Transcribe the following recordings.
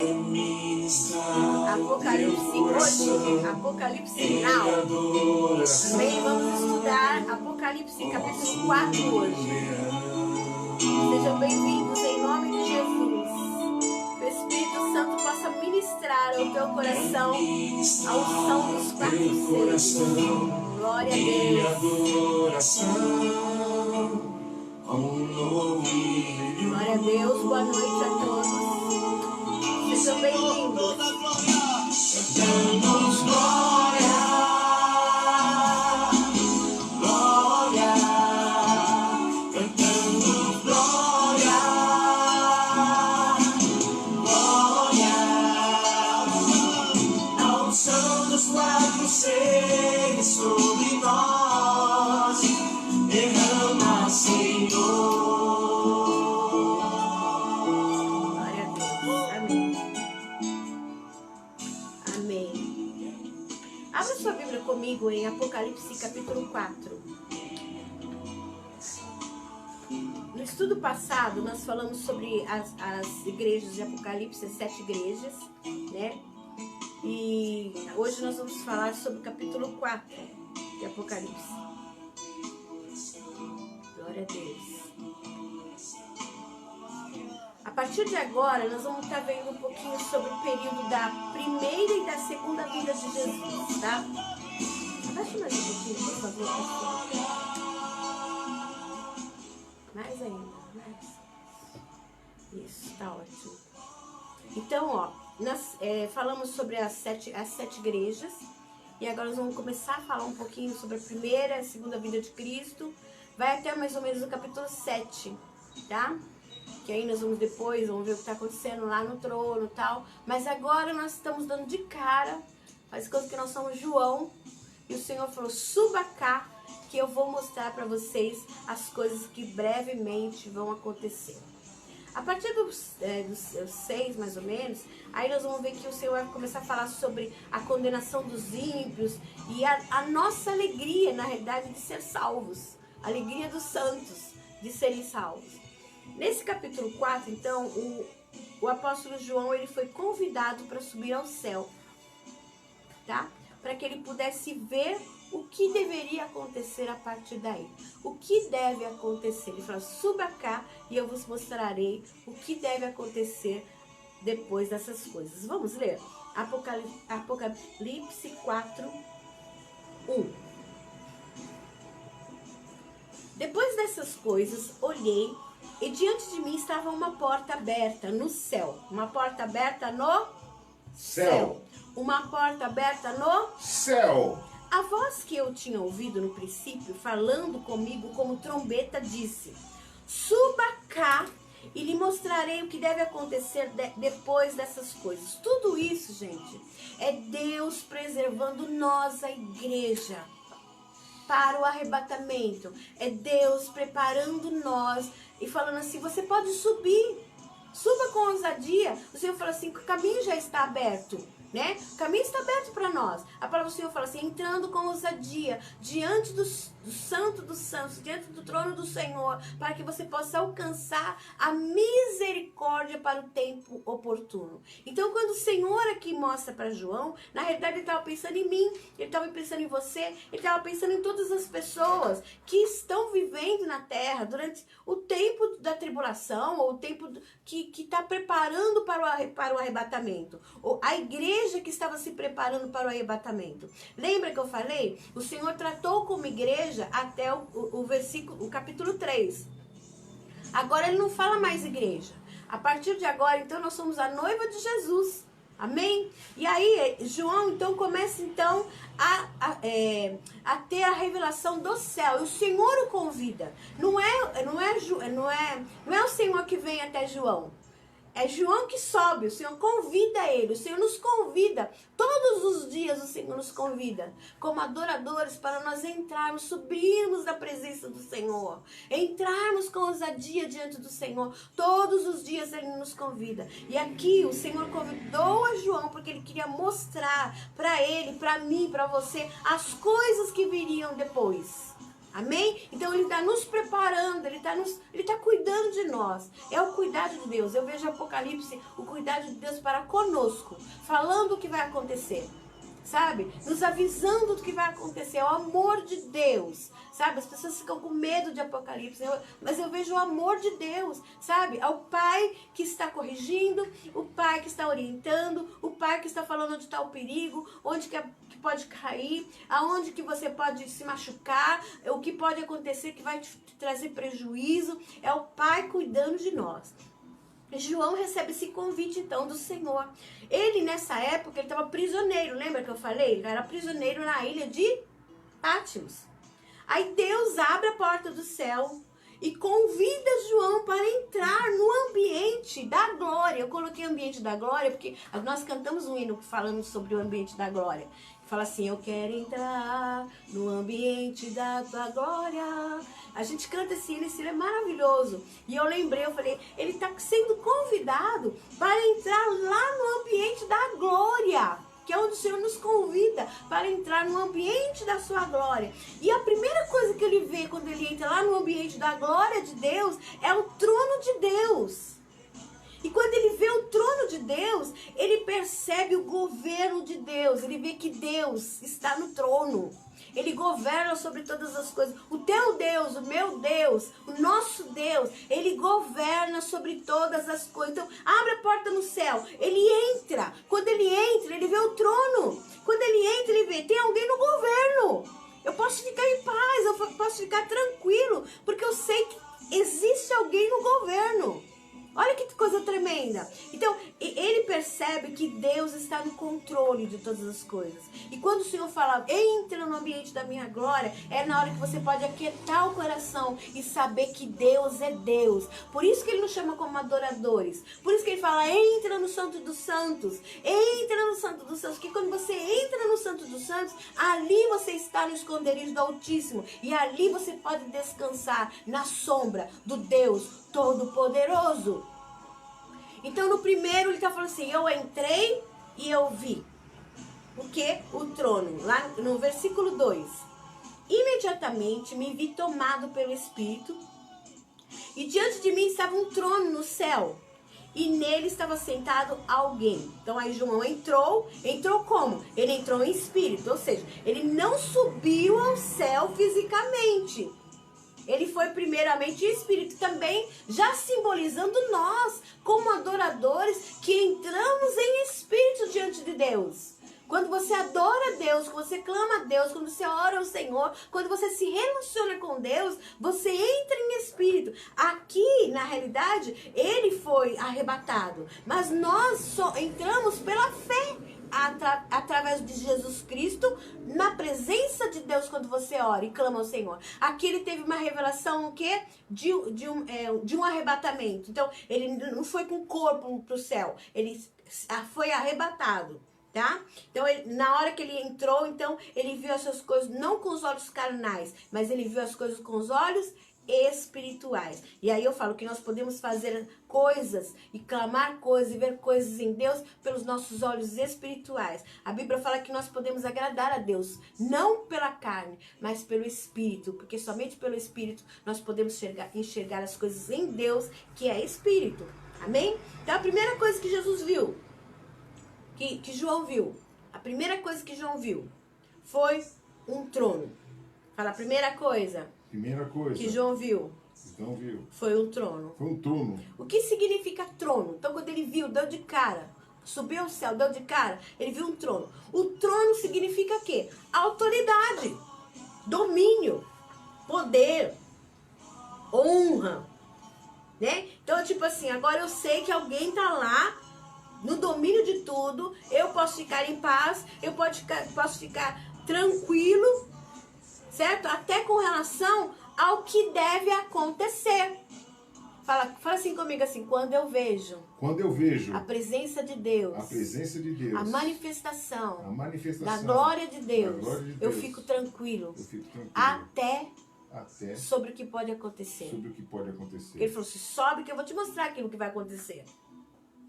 Apocalipse hoje, Apocalipse Now. Também vamos estudar Apocalipse capítulo 4 hoje. Sejam bem-vindos em nome de Jesus. Que o Espírito Santo possa ministrar ao teu coração a unção dos 4 seres. Glória a Deus. Glória a Deus, boa noite a todos. Sejam bem-vindos. Cantamos glória, glória, cantamos glória, glória, a unção dos 4 seres sobre nós, derrama, Senhor. Abra sua Bíblia comigo em Apocalipse capítulo 4. No estudo passado, nós falamos sobre as igrejas de Apocalipse, as 7 igrejas, né? E hoje nós vamos falar sobre o capítulo 4 de Apocalipse. Glória a Deus. A partir de agora, nós vamos estar vendo um pouquinho sobre o período da primeira e da segunda vinda de Jesus, tá? Abaixa mais um pouquinho, por favor, pastor. Mais ainda, mais. Isso, tá ótimo. Então, ó, nós falamos sobre as sete igrejas. E agora nós vamos começar a falar um pouquinho sobre a primeira e a segunda vinda de Cristo. Vai até mais ou menos o capítulo 7, tá? Que aí nós vamos ver o que está acontecendo lá no trono e tal. Mas agora nós estamos dando de cara, faz conta que nós somos João, e o Senhor falou, suba cá, que eu vou mostrar para vocês as coisas que brevemente vão acontecer. A partir dos 6, mais ou menos, aí nós vamos ver que o Senhor vai começar a falar sobre a condenação dos ímpios e a nossa alegria, na realidade, de ser salvos. A alegria dos santos de serem salvos. Nesse capítulo 4, então, o apóstolo João, ele foi convidado para subir ao céu, tá? Para que ele pudesse ver o que deveria acontecer a partir daí. O que deve acontecer? Ele falou, suba cá e eu vos mostrarei o que deve acontecer depois dessas coisas. Vamos ler? Apocalipse 4, 1. Depois dessas coisas, olhei, e diante de mim estava uma porta aberta no céu. Uma porta aberta no céu. Uma porta aberta no céu. A voz que eu tinha ouvido no princípio, falando comigo como trombeta, disse, suba cá e lhe mostrarei o que deve acontecer depois dessas coisas. Tudo isso, gente, é Deus preservando nós, a igreja, para o arrebatamento. É Deus preparando nós e falando assim, você pode subir, suba com ousadia. O Senhor fala assim, que o caminho já está aberto, né? O caminho está aberto para nós. A palavra do Senhor fala assim, entrando com ousadia diante do Santo dos Santos, diante do trono do Senhor, para que você possa alcançar a misericórdia para o tempo oportuno. Então, quando o Senhor aqui mostra para João, na realidade ele estava pensando em mim, ele estava pensando em você, ele estava pensando em todas as pessoas que estão vivendo na terra durante o tempo da tribulação, ou o tempo que está preparando para o arrebatamento. Ou a igreja que estava se preparando para o arrebatamento. Lembra que eu falei? O Senhor tratou como igreja até o capítulo 3. Agora ele não fala mais igreja. A partir de agora, então, nós somos a noiva de Jesus. Amém? E aí, João, então, começa, então, a ter a revelação do céu. E o Senhor o convida. Não é o Senhor que vem até João. É João que sobe, o Senhor convida ele, o Senhor nos convida, todos os dias o Senhor nos convida, como adoradores, para nós entrarmos, subirmos na presença do Senhor, entrarmos com ousadia diante do Senhor, todos os dias ele nos convida. E aqui o Senhor convidou a João, porque ele queria mostrar para ele, para mim, para você, as coisas que viriam depois. Amém? Então ele está nos preparando, ele está cuidando de nós. É o cuidado de Deus. Eu vejo Apocalipse, o cuidado de Deus para conosco, falando o que vai acontecer. Sabe? Nos avisando do que vai acontecer. É o amor de Deus. Sabe? As pessoas ficam com medo de Apocalipse. Mas eu vejo o amor de Deus. Sabe? É o pai que está corrigindo. O pai que está orientando. O pai que está falando onde está o perigo. Onde que pode cair. Aonde que você pode se machucar. O que pode acontecer que vai te trazer prejuízo. É o pai cuidando de nós. João recebe esse convite, então, do Senhor. Ele, nessa época, ele estava prisioneiro. Lembra que eu falei? Ele era prisioneiro na ilha de Patmos. Aí Deus abre a porta do céu e convida João para entrar no ambiente da glória. Eu coloquei ambiente da glória porque nós cantamos um hino falando sobre o ambiente da glória. Fala assim, eu quero entrar no ambiente da tua glória. A gente canta esse hino é maravilhoso. E eu lembrei, eu falei, ele está sendo convidado para entrar lá no ambiente da glória, que é onde o Senhor nos convida para entrar no ambiente da sua glória. E a primeira coisa que ele vê quando ele entra lá no ambiente da glória de Deus é o trono de Deus. E quando ele vê o trono de Deus, ele percebe o governo de Deus. Ele vê que Deus está no trono. Ele governa sobre todas as coisas. O teu Deus, o meu Deus, o nosso Deus, ele governa sobre todas as coisas. Então, abre a porta no céu. Ele entra. Quando ele entra, ele vê o trono. Quando ele entra, ele vê, tem alguém no governo. Eu posso ficar em paz, eu posso ficar tranquilo, porque eu sei que existe alguém no governo. Olha que coisa tremenda. Então, ele percebe que Deus está no controle de todas as coisas. E quando o Senhor fala, entra no ambiente da minha glória, é na hora que você pode aquietar o coração e saber que Deus é Deus. Por isso que ele nos chama como adoradores. Por isso que ele fala, entra no Santo dos Santos. Entra no Santo dos Santos. Porque quando você entra no Santo dos Santos, ali você está no esconderijo do Altíssimo. E ali você pode descansar na sombra do Deus Todo-Poderoso. Então no primeiro ele está falando assim, eu entrei e eu vi. O que? O trono. Lá no versículo 2. Imediatamente me vi tomado pelo Espírito e diante de mim estava um trono no céu e nele estava sentado alguém. Então aí João entrou como? Ele entrou em espírito, ou seja, ele não subiu ao céu fisicamente. Ele foi primeiramente espírito, também já simbolizando nós, como adoradores, que entramos em espírito diante de Deus. Quando você adora a Deus, quando você clama a Deus, quando você ora ao Senhor, quando você se relaciona com Deus, você entra em espírito. Aqui, na realidade, ele foi arrebatado, mas nós só entramos pela fé. Através de Jesus Cristo, na presença de Deus, quando você ora e clama ao Senhor. Aqui ele teve uma revelação, o quê? De um arrebatamento. Então, ele não foi com o corpo para o céu, ele foi arrebatado, tá? Então, na hora que ele entrou, então, ele viu essas coisas não com os olhos carnais, mas ele viu as coisas com os olhos espirituais. E aí eu falo que nós podemos fazer coisas e clamar coisas e ver coisas em Deus pelos nossos olhos espirituais. A Bíblia fala que nós podemos agradar a Deus, não pela carne, mas pelo Espírito, porque somente pelo Espírito nós podemos enxergar as coisas em Deus, que é Espírito. Amém? Então a primeira coisa que Jesus viu, que João viu, a primeira coisa que João viu foi um trono. Fala, a primeira coisa que João viu foi um trono. Foi um trono. O que significa trono? Então, quando ele viu, deu de cara, subiu ao céu, deu de cara, ele viu um trono. O trono significa o quê? Autoridade, domínio, poder, honra, né? Então, tipo assim, agora eu sei que alguém tá lá no domínio de tudo, eu posso ficar em paz, eu posso ficar tranquilo, certo? Até com relação ao que deve acontecer. Fala assim comigo assim, quando eu vejo a presença de Deus, a manifestação da glória de Deus, eu fico tranquilo, até sobre o que pode acontecer. Ele falou assim, sobe que eu vou te mostrar aquilo que vai acontecer.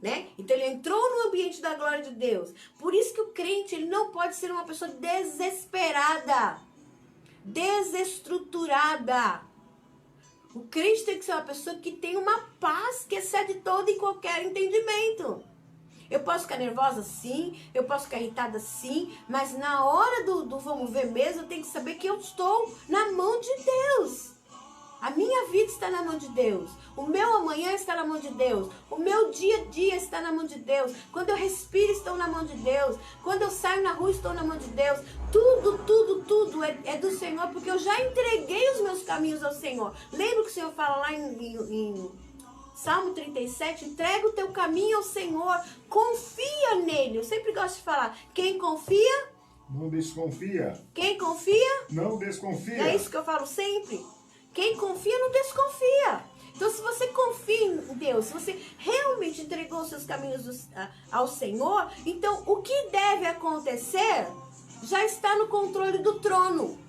Né? Então ele entrou no ambiente da glória de Deus. Por isso que o crente ele não pode ser uma pessoa desesperada. desestruturada. O crente tem que ser uma pessoa que tem uma paz que excede todo e qualquer entendimento. Eu posso ficar nervosa, sim. Eu posso ficar irritada, sim. Mas na hora do vamos ver mesmo, eu tenho que saber que eu estou na mão de Deus. A minha vida está na mão de Deus. O meu amanhã está na mão de Deus. O meu dia a dia está na mão de Deus. Quando eu respiro, estou na mão de Deus. Quando eu saio na rua, estou na mão de Deus. Tudo é do Senhor, porque eu já entreguei os meus caminhos ao Senhor. Lembra que o Senhor fala lá em Salmo 37? Entrega o teu caminho ao Senhor. Confia nele. Eu sempre gosto de falar. Quem confia? Não desconfia. Quem confia? Não desconfia. É isso que eu falo sempre. Quem confia não desconfia. Então, se você confia em Deus, se você realmente entregou os seus caminhos ao Senhor, então o que deve acontecer já está no controle do trono.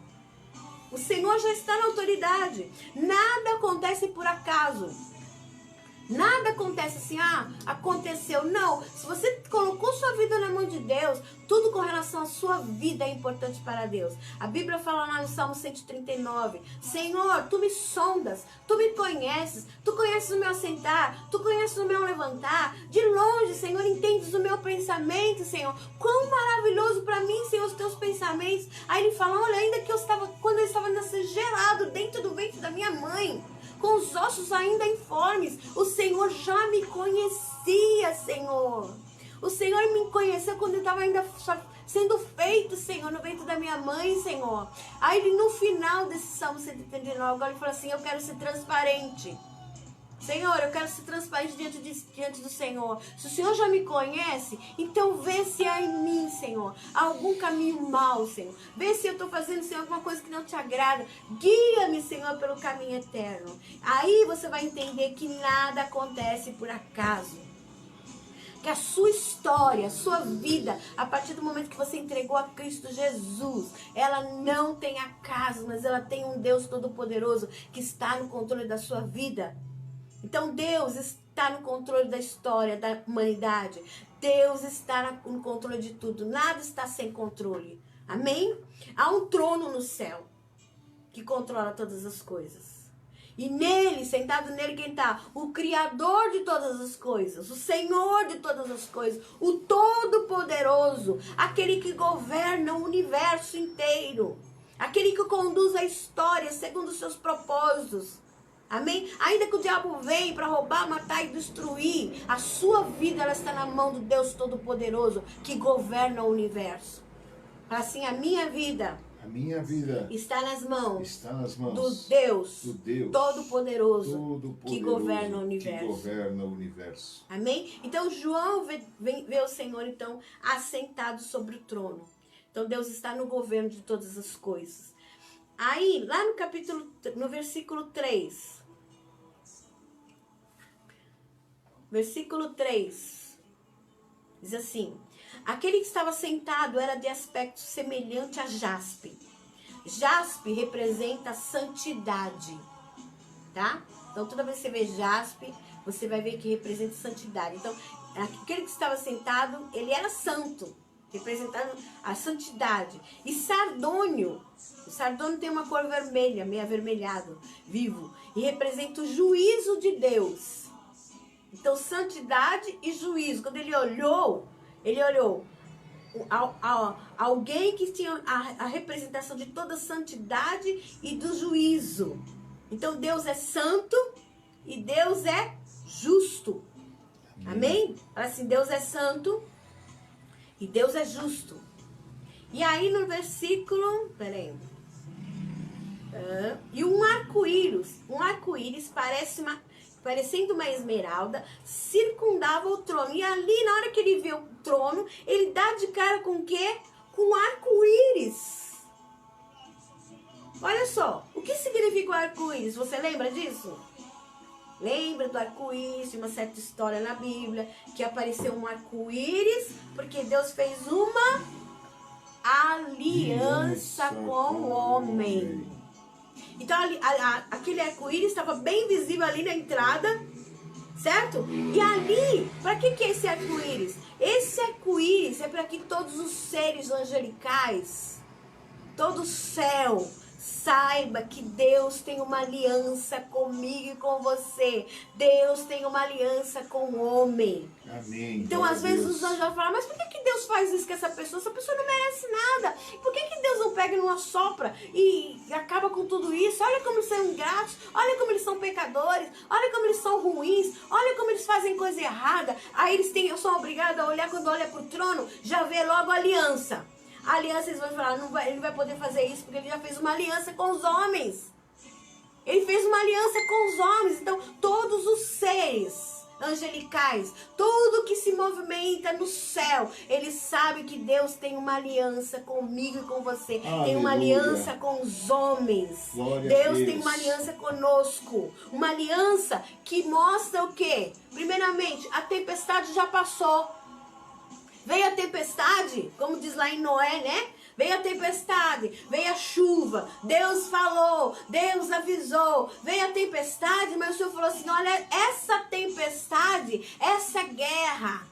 O Senhor já está na autoridade. Nada acontece por acaso. Nada acontece assim, aconteceu. Não, se você colocou sua vida na mão de Deus, tudo com relação à sua vida é importante para Deus. A Bíblia fala lá no Salmo 139, Senhor, tu me sondas, tu me conheces, tu conheces o meu assentar, tu conheces o meu levantar. De longe, Senhor, entendes o meu pensamento, Senhor. Quão maravilhoso para mim, Senhor, os teus pensamentos. Aí ele fala, olha, ainda que quando eu estava nascendo gelado dentro do ventre da minha mãe, com os ossos ainda informes, o Senhor já me conhecia, Senhor. O Senhor me conheceu quando eu estava ainda sendo feito, Senhor, no ventre da minha mãe, Senhor. Aí ele, no final desse Salmo 139, agora ele fala assim, eu quero ser transparente. Senhor, eu quero ser transparente diante do Senhor. Se o Senhor já me conhece, então vê se há em mim, Senhor, algum caminho mau, Senhor. Vê se eu estou fazendo, Senhor, alguma coisa que não te agrada. Guia-me, Senhor, pelo caminho eterno. Aí você vai entender que nada acontece por acaso. Que a sua história, a sua vida, a partir do momento que você entregou a Cristo Jesus, ela não tem acaso, mas ela tem um Deus Todo-Poderoso que está no controle da sua vida. Então Deus está no controle da história da humanidade. Deus está no controle de tudo. Nada está sem controle. Amém? Há um trono no céu que controla todas as coisas. E nele, sentado nele, quem está? O Criador de todas as coisas, o Senhor de todas as coisas, o Todo-Poderoso, aquele que governa o universo inteiro, aquele que conduz a história segundo os seus propósitos. Amém? Ainda que o diabo venha para roubar, matar e destruir, a sua vida ela está na mão do Deus Todo-Poderoso que governa o universo. Assim, a minha vida está nas mãos do Deus Todo-Poderoso que governa o universo. Amém? Então João vê o Senhor então assentado sobre o trono. Então Deus está no governo de todas as coisas. Aí, lá no versículo 3. Versículo 3. Diz assim: aquele que estava sentado era de aspecto semelhante a jaspe. Jaspe representa santidade, tá? Então, toda vez que você vê jaspe, você vai ver que representa santidade. Então, aquele que estava sentado, ele era santo, representando a santidade. E sardônio, o sardônio tem uma cor vermelha, meio avermelhado, vivo, e representa o juízo de Deus. Então, santidade e juízo. Quando ele olhou alguém que tinha a representação de toda a santidade e do juízo. Então, Deus é santo e Deus é justo. Amém? Fala assim, Deus é santo e Deus é justo. E aí no versículo, e um arco-íris parecendo uma esmeralda, circundava o trono. E ali, na hora que ele vê o trono, ele dá de cara com o quê? Com um arco-íris. Olha só, o que significa o arco-íris? Você lembra disso? Lembra do arco-íris, de uma certa história na Bíblia, que apareceu um arco-íris, porque Deus fez uma aliança com o homem. Então, aquele arco-íris estava bem visível ali na entrada, certo? E ali, para que é esse arco-íris? Esse arco-íris é para que todos os seres angelicais, todo o céu, Saiba que Deus tem uma aliança comigo e com você. Deus tem uma aliança com o homem. Amém. Então, às vezes, os anjos vão falar, mas por que Deus faz isso com essa pessoa? Essa pessoa não merece nada. Por que Deus não pega e não assopra e acaba com tudo isso? Olha como eles são ingratos, olha como eles são pecadores, olha como eles são ruins, olha como eles fazem coisa errada. Aí eu sou obrigada a olhar, quando olha para o trono, já vê logo a aliança. A aliança, eles vão falar, ele não vai poder fazer isso, porque ele já fez uma aliança com os homens. Ele fez uma aliança com os homens. Então, todos os seres angelicais, tudo que se movimenta no céu, ele sabe que Deus tem uma aliança comigo e com você. Aleluia. Tem uma aliança com os homens. Glória Deus a Deus. tem uma aliança conosco. Uma aliança que mostra o quê? Primeiramente, a tempestade já passou. Veio a tempestade, como diz lá em Noé, né? Veio a tempestade, veio a chuva, Deus falou, Deus avisou, veio a tempestade, mas o Senhor falou assim, olha, essa tempestade, essa guerra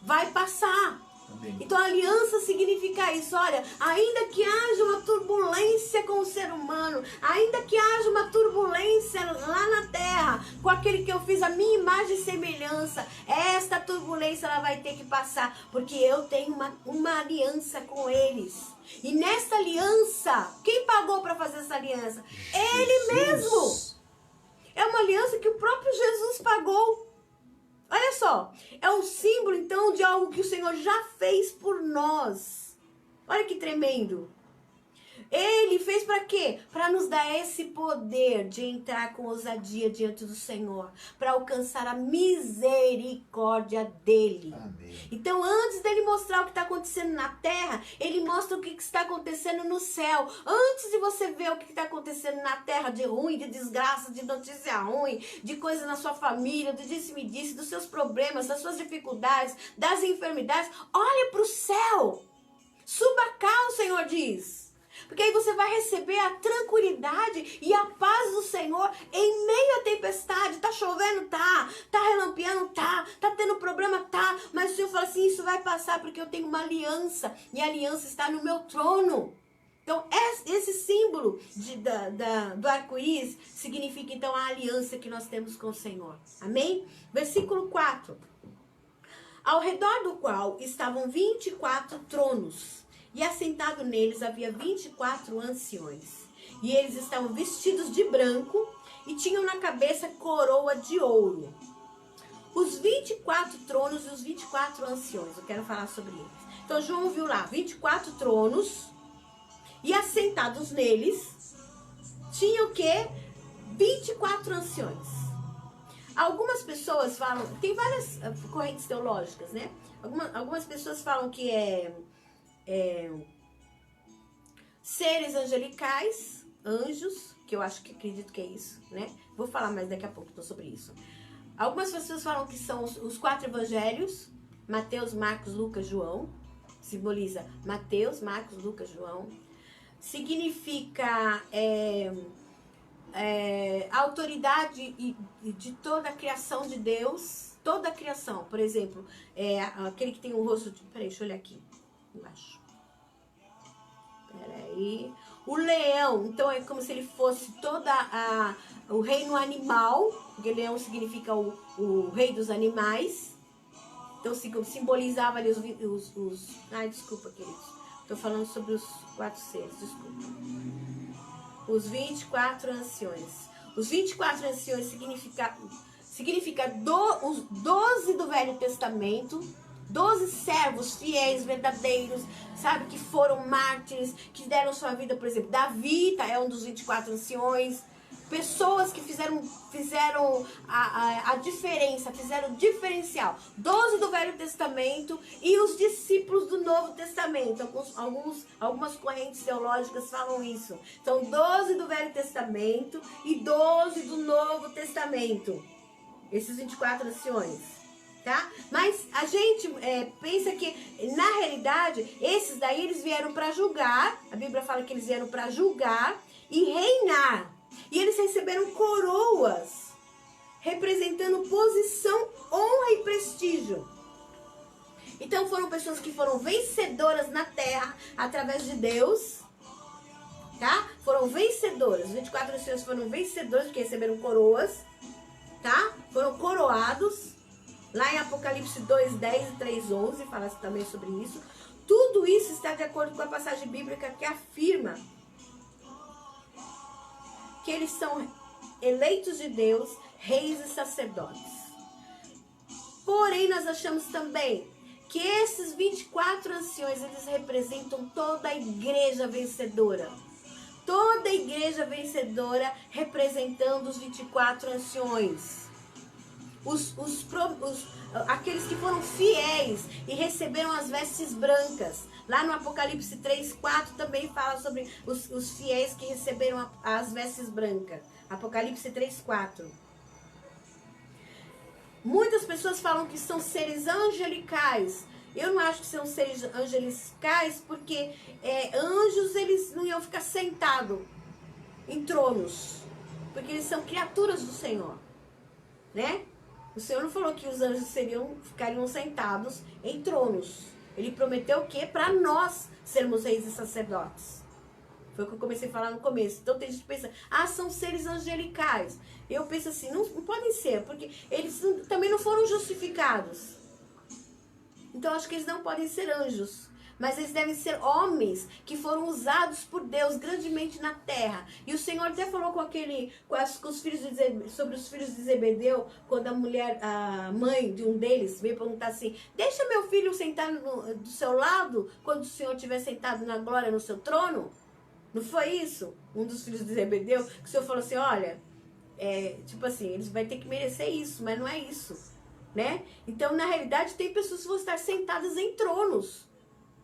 vai passar. Amém. Então a aliança significa isso, olha, ainda que haja uma turbulência com o ser humano, ainda que haja uma turbulência lá na terra, com aquele que eu fiz a minha imagem e semelhança, esta turbulência ela vai ter que passar, porque eu tenho uma aliança com eles. E nessa aliança, quem pagou para fazer essa aliança? Ele mesmo. É uma aliança que o próprio Jesus pagou. Olha só, é um símbolo então de algo que o Senhor já fez por nós. Olha que tremendo. Ele fez para quê? Para nos dar esse poder de entrar com ousadia diante do Senhor, para alcançar a misericórdia dele. Amém. Então, antes dele mostrar o que está acontecendo na terra, ele mostra o que está acontecendo no céu. Antes de você ver o que está acontecendo na terra de ruim, de desgraça, de notícia ruim, de coisa na sua família, do disse-me-disse, dos seus problemas, das suas dificuldades, das enfermidades, olha para o céu. Suba cá, o Senhor diz. Porque aí você vai receber a tranquilidade e a paz do Senhor em meio à tempestade. Tá chovendo? Tá. Tá relampeando? Tá. Tá tendo problema? Tá. Mas o Senhor fala assim, isso vai passar porque eu tenho uma aliança. E a aliança está no meu trono. Então, esse símbolo do arco-íris significa então a aliança que nós temos com o Senhor. Amém? Versículo 4. Ao redor do qual estavam 24 tronos. E assentado neles havia 24 anciões. E eles estavam vestidos de branco e tinham na cabeça coroa de ouro. Os 24 tronos e os 24 anciões. Eu quero falar sobre eles. Então João viu lá 24 tronos e assentados neles tinha o quê? 24 anciões. Algumas pessoas falam, tem várias correntes teológicas, né? Algumas pessoas falam que seres angelicais, anjos, que eu acredito que é isso, né? Vou falar mais daqui a pouco sobre isso. Algumas pessoas falam que são os 4 evangelhos, Mateus, Marcos, Lucas, João. Simboliza Mateus, Marcos, Lucas, João. Significa a autoridade de toda a criação de Deus. Toda a criação, por exemplo, aquele que tem um rosto de... Peraí, deixa eu olhar aqui embaixo. Peraí. O leão, então é como se ele fosse o reino animal, porque leão significa o rei dos animais. Então simbolizava ali os ai, desculpa, queridos. Estou falando sobre os 4 seres, desculpa. Os 24 anciões. Os 24 anciões significa os 12 do Velho Testamento, 12 servos fiéis, verdadeiros, sabe, que foram mártires, que deram sua vida, por exemplo, Davi é um dos 24 anciões, pessoas que fizeram a diferença, fizeram o diferencial, 12 do Velho Testamento e os discípulos do Novo Testamento. Algumas correntes teológicas falam isso. Então, 12 do Velho Testamento e 12 do Novo Testamento. Esses 24 anciões, tá? Mas a gente pensa que, na realidade, esses daí eles vieram para julgar. A Bíblia fala que eles vieram para julgar e reinar. E eles receberam coroas, representando posição, honra e prestígio. Então foram pessoas que foram vencedoras na terra através de Deus, tá? foram vencedoras. Os 24 anciões foram vencedores, porque receberam coroas, tá? Foram coroados. Lá em Apocalipse 2:10 e 3:11 fala também sobre isso. Tudo isso está de acordo com a passagem bíblica que afirma que eles são eleitos de Deus, reis e sacerdotes. Porém, nós achamos também que esses 24 anciões, eles representam toda a igreja vencedora. Toda a igreja vencedora representando os 24 anciões. Aqueles que foram fiéis e receberam as vestes brancas. Lá no Apocalipse 3:4 também fala sobre os fiéis que receberam as vestes brancas. Apocalipse 3:4. Muitas pessoas falam que são seres angelicais. Eu não acho que são seres angelicais, porque anjos, eles não iam ficar sentados em tronos. Porque eles são criaturas do Senhor, né? O Senhor não falou que os anjos ficariam sentados em tronos. Ele prometeu o quê? Para nós sermos reis e sacerdotes. Foi o que eu comecei a falar no começo. Então tem gente que pensa, são seres angelicais. Eu penso assim, não podem ser, porque eles também não foram justificados. Então acho que eles não podem ser anjos. Mas eles devem ser homens que foram usados por Deus grandemente na terra. E o Senhor até falou com os filhos sobre os filhos de Zebedeu, quando a mãe de um deles veio perguntar assim, deixa meu filho sentar do seu lado, quando o Senhor estiver sentado na glória no seu trono? Não foi isso? Um dos filhos de Zebedeu, que o Senhor falou assim, olha, tipo assim, eles vão ter que merecer isso, mas não é isso, né? Então, na realidade, tem pessoas que vão estar sentadas em tronos,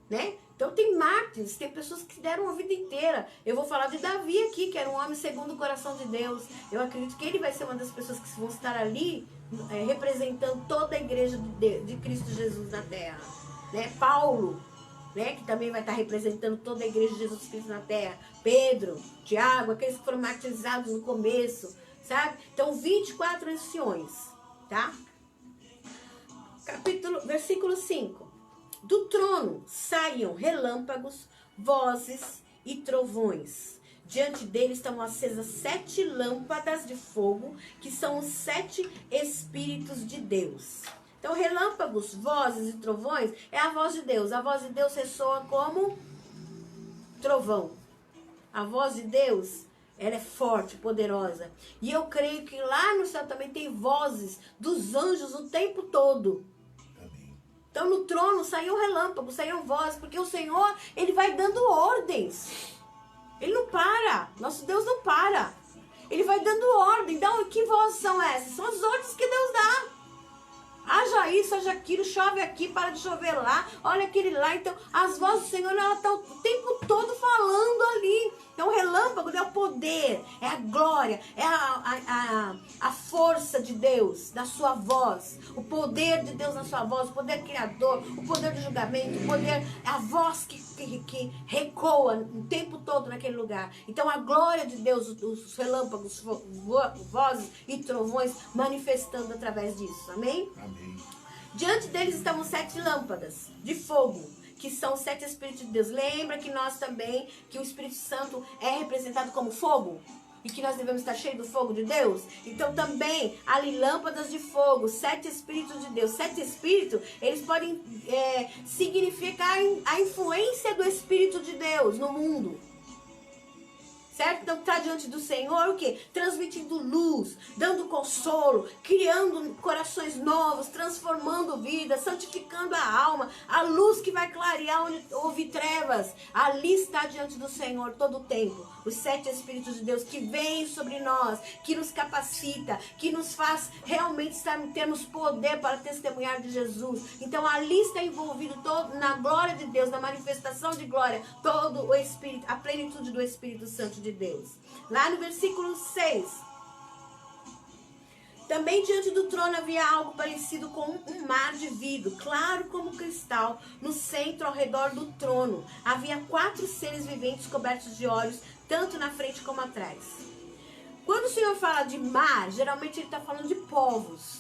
né? Então tem mártires, tem pessoas que deram a vida inteira. Eu vou falar de Davi aqui, que era um homem segundo o coração de Deus. Eu acredito que ele vai ser uma das pessoas que vão estar ali representando toda a igreja de Cristo Jesus na terra, né? Paulo, né, que também vai estar representando toda a igreja de Jesus Cristo na terra. Pedro, Tiago, aqueles que foram martirizados no começo, sabe? Então 24 anciões, tá? Versículo 5. Do trono saiam relâmpagos, vozes e trovões. Diante deles estão acesas 7 lâmpadas de fogo, que são os 7 Espíritos de Deus. Então, relâmpagos, vozes e trovões é a voz de Deus. A voz de Deus ressoa como trovão. A voz de Deus, ela é forte, poderosa. E eu creio que lá no céu também tem vozes dos anjos o tempo todo. Então no trono saiu relâmpago, saiu voz, porque o Senhor, Ele vai dando ordens. Ele não para, nosso Deus não para. Ele vai dando ordem. Então que vozes são essas? São as ordens que Deus dá. Haja isso, haja aquilo, chove aqui, para de chover lá, olha aquele lá. Então as vozes do Senhor, ela está o tempo todo falando ali. Então o relâmpago é o poder, é a glória, é a força de Deus na sua voz, o poder de Deus na sua voz, o poder criador, o poder do julgamento, o poder, a voz que recoa o tempo todo naquele lugar. Então a glória de Deus, os relâmpagos, vozes e trovões manifestando através disso, amém? Amém. Diante deles estavam 7 lâmpadas de fogo, que são 7 Espíritos de Deus. Lembra que nós também, que o Espírito Santo é representado como fogo? E que nós devemos estar cheios do fogo de Deus? Então também, ali lâmpadas de fogo, 7 Espíritos de Deus. 7 Espíritos, eles podem significar a influência do Espírito de Deus no mundo. Certo? Então está diante do Senhor o quê? Transmitindo luz, dando consolo, criando corações novos, transformando vidas, santificando a alma, a luz que vai clarear onde houve trevas. Ali está diante do Senhor todo o tempo. Os 7 Espíritos de Deus que vêm sobre nós, que nos capacita, que nos faz realmente termos poder para testemunhar de Jesus. Então ali está envolvido todo, na glória de Deus, na manifestação de glória, todo o Espírito, a plenitude do Espírito Santo de Deus. Lá no versículo 6. Também diante do trono havia algo parecido com um mar de vidro, claro como cristal, no centro ao redor do trono. Havia 4 seres viventes cobertos de olhos, tanto na frente como atrás. Quando o Senhor fala de mar, geralmente ele está falando de povos,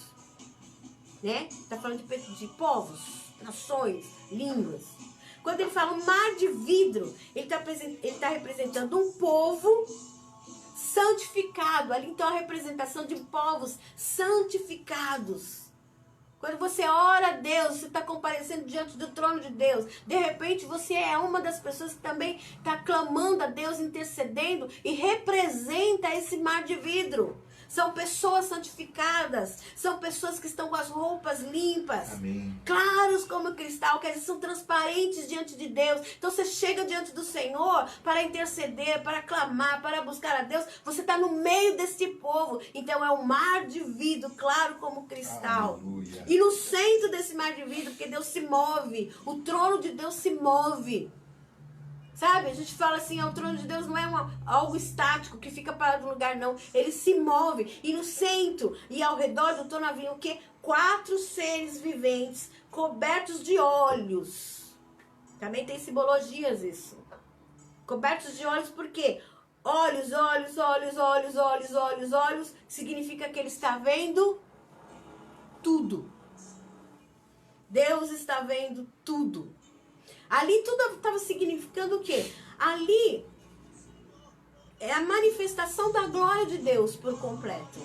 né? Está falando de povos, nações, línguas. Quando ele fala um mar de vidro, ele tá representando um povo santificado. Ali então a representação de povos santificados. Quando você ora a Deus, você está comparecendo diante do trono de Deus. De repente você é uma das pessoas que também está clamando a Deus, intercedendo e representa esse mar de vidro. São pessoas santificadas, são pessoas que estão com as roupas limpas, Amém. Claros como cristal, que eles são transparentes diante de Deus. Então você chega diante do Senhor para interceder, para clamar, para buscar a Deus. Você está no meio desse povo. Então é um mar de vidro, claro como cristal. Aleluia. E no centro desse mar de vidro, porque Deus se move, o trono de Deus se move. Sabe, a gente fala assim, o trono de Deus não é algo estático, que fica parado no lugar, não. Ele se move. E no centro e ao redor do trono havia o quê? 4 seres viventes cobertos de olhos. Também tem simbologias isso. Cobertos de olhos por quê? Olhos, olhos, olhos, olhos, olhos, olhos, olhos. Significa que ele está vendo tudo. Deus está vendo tudo. Ali tudo estava significando o quê? Ali é a manifestação da glória de Deus por completo.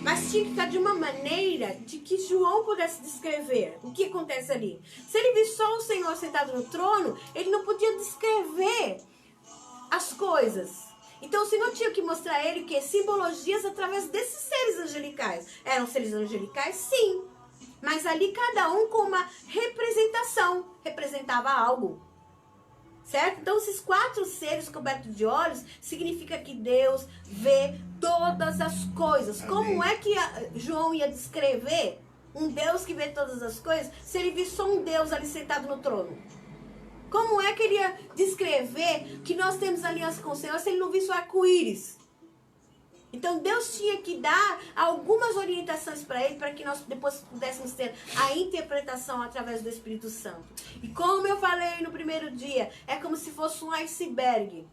Mas tinha que estar de uma maneira de que João pudesse descrever o que acontece ali. Se ele visse só o Senhor sentado no trono, ele não podia descrever as coisas. Então o Senhor tinha que mostrar a ele que simbologias através desses seres angelicais. Eram seres angelicais? Sim. Mas ali cada um com uma representação, representava algo, certo? Então esses 4 seres cobertos de olhos, significa que Deus vê todas as coisas. Amém. Como é que João ia descrever um Deus que vê todas as coisas, se ele visse só um Deus ali sentado no trono? Como é que ele ia descrever que nós temos aliança com o Senhor, se ele não visse o arco-íris? Então Deus tinha que dar algumas orientações para ele, para que nós depois pudéssemos ter a interpretação através do Espírito Santo. E como eu falei no primeiro dia, é como se fosse um iceberg.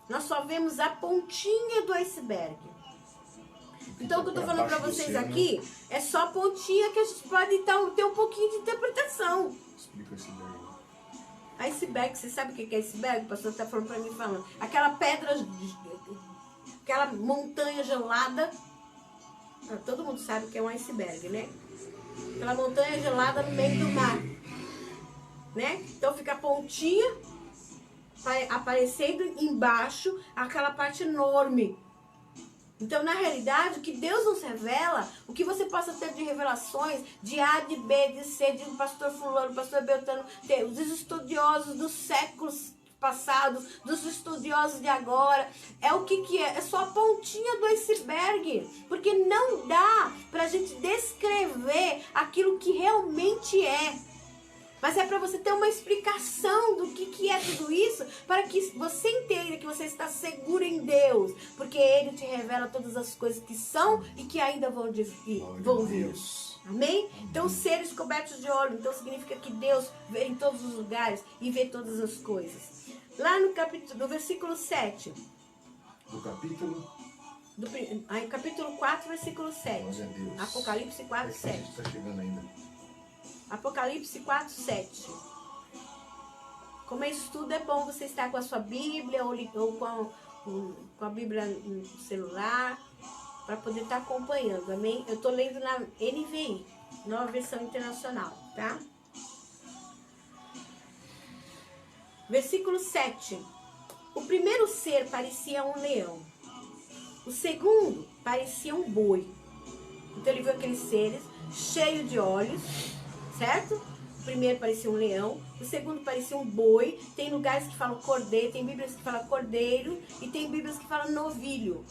Nós só vemos a pontinha do iceberg. Então o que eu estou falando para vocês aqui é só a pontinha, que a gente pode ter um pouquinho de interpretação. Explica esse iceberg. Iceberg, você sabe o que é iceberg? O pastor está falando para mim, falando. Aquela pedra... Aquela montanha gelada, todo mundo sabe que é um iceberg, né? Aquela montanha gelada no meio do mar, né? Então fica a pontinha aparecendo embaixo, aquela parte enorme. Então, na realidade, o que Deus nos revela, o que você possa ter de revelações, de A, de B, de C, de um pastor fulano, pastor Beltrano, os estudiosos dos séculos passados, dos estudiosos de agora, é o que é? É só a pontinha do iceberg, porque não dá pra gente descrever aquilo que realmente é. Mas é para você ter uma explicação do que é tudo isso, para que você entenda que você está seguro em Deus, porque Ele te revela todas as coisas que são e que ainda vão vir. Amém? Então, seres cobertos de óleo, então significa que Deus vê em todos os lugares e vê todas as coisas. Lá no versículo 7. Do capítulo? Capítulo 4, versículo 7. Glória a Deus. Apocalipse 4, 7. Está chegando ainda. Apocalipse 4, 7. Como é estudo, é bom você estar com a sua Bíblia ou com a Bíblia no celular, para poder estar acompanhando, amém? Eu estou lendo na NVI, Nova Versão Internacional, tá? Versículo 7. O primeiro ser parecia um leão. O segundo parecia um boi. Então ele viu aqueles seres cheios de olhos, certo? O primeiro parecia um leão, o segundo parecia um boi. Tem lugares que falam cordeiro, tem bíblias que falam cordeiro e tem bíblias que falam novilho.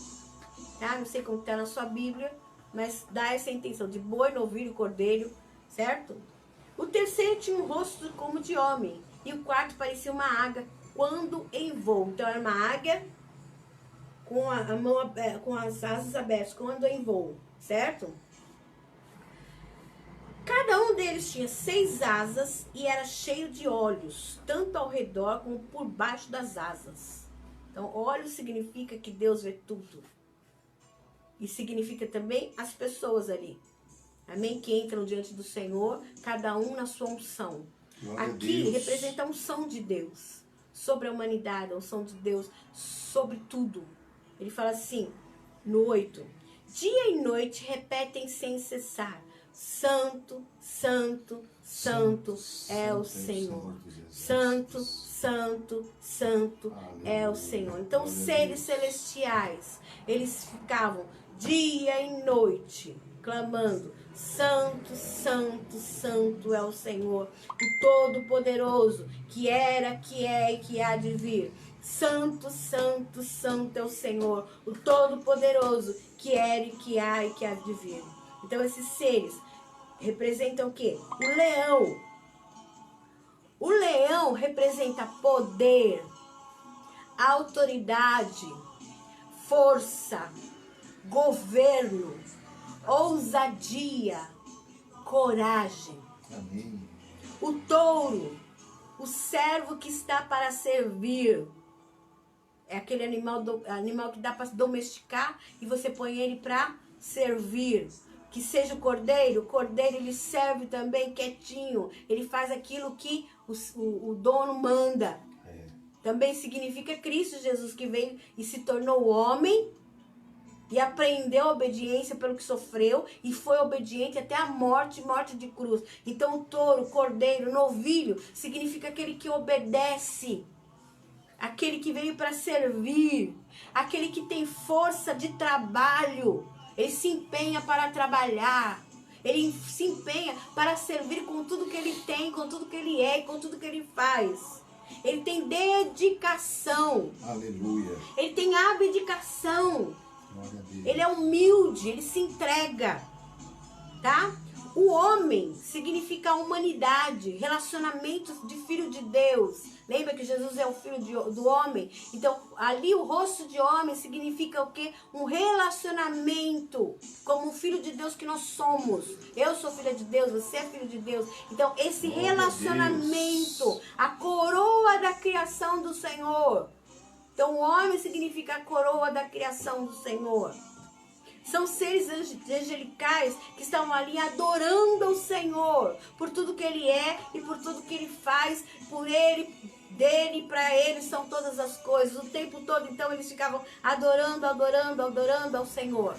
Tá? Não sei como está na sua Bíblia, mas dá essa intenção de boi, novilho, cordeiro, certo? O terceiro tinha um rosto como de homem e o quarto parecia uma águia quando em voo. Então era uma águia com as asas abertas, quando em voo, certo? Cada um deles tinha 6 asas e era cheio de olhos, tanto ao redor como por baixo das asas. Então, olhos significa que Deus vê tudo. E significa também as pessoas ali. Amém? Que entram diante do Senhor, cada um na sua unção. Glória Aqui a Deus. representa a unção de Deus sobre a humanidade, a unção de Deus sobre tudo. Ele fala assim, no 8. Dia e noite repetem sem cessar. Santo, santo, santo é o Senhor. Santo, santo, santo é o Senhor. Então, os seres celestiais, eles ficavam dia e noite clamando: santo, santo, santo é o Senhor, o Todo-Poderoso, que era, que é e que há de vir. Santo, santo, santo é o Senhor, o Todo-Poderoso, que era e que há e que há de vir. Então, esses seres representam o quê? O leão. O leão representa poder, autoridade, força, governo, ousadia, coragem. Amém. O touro, o servo que está para servir. É aquele animal que dá para domesticar e você põe ele para servir. Que seja o cordeiro ele serve também quietinho. Ele faz aquilo que o dono manda. Também significa Cristo Jesus, que veio e se tornou homem e aprendeu a obediência pelo que sofreu e foi obediente até a morte de cruz. Então o touro, o cordeiro, o novilho significa aquele que obedece, aquele que veio para servir, aquele que tem força de trabalho. Ele se empenha para trabalhar. Ele se empenha para servir com tudo que ele tem, com tudo que ele é e com tudo que ele faz. Ele tem dedicação. Aleluia. Ele tem abdicação. Glória a Deus. Ele é humilde, ele se entrega. Tá? O homem significa humanidade, relacionamento de filho de Deus. Lembra que Jesus é o filho do homem? Então, ali o rosto de homem significa o quê? Um relacionamento, como o filho de Deus que nós somos. Eu sou filha de Deus, você é filho de Deus. Então, esse relacionamento, a coroa da criação do Senhor. Então, o homem significa a coroa da criação do Senhor. São seres angelicais que estão ali adorando ao Senhor por tudo que Ele é e por tudo que Ele faz, por Ele, dele e para Ele são todas as coisas. O tempo todo, então, eles ficavam adorando, adorando, adorando ao Senhor.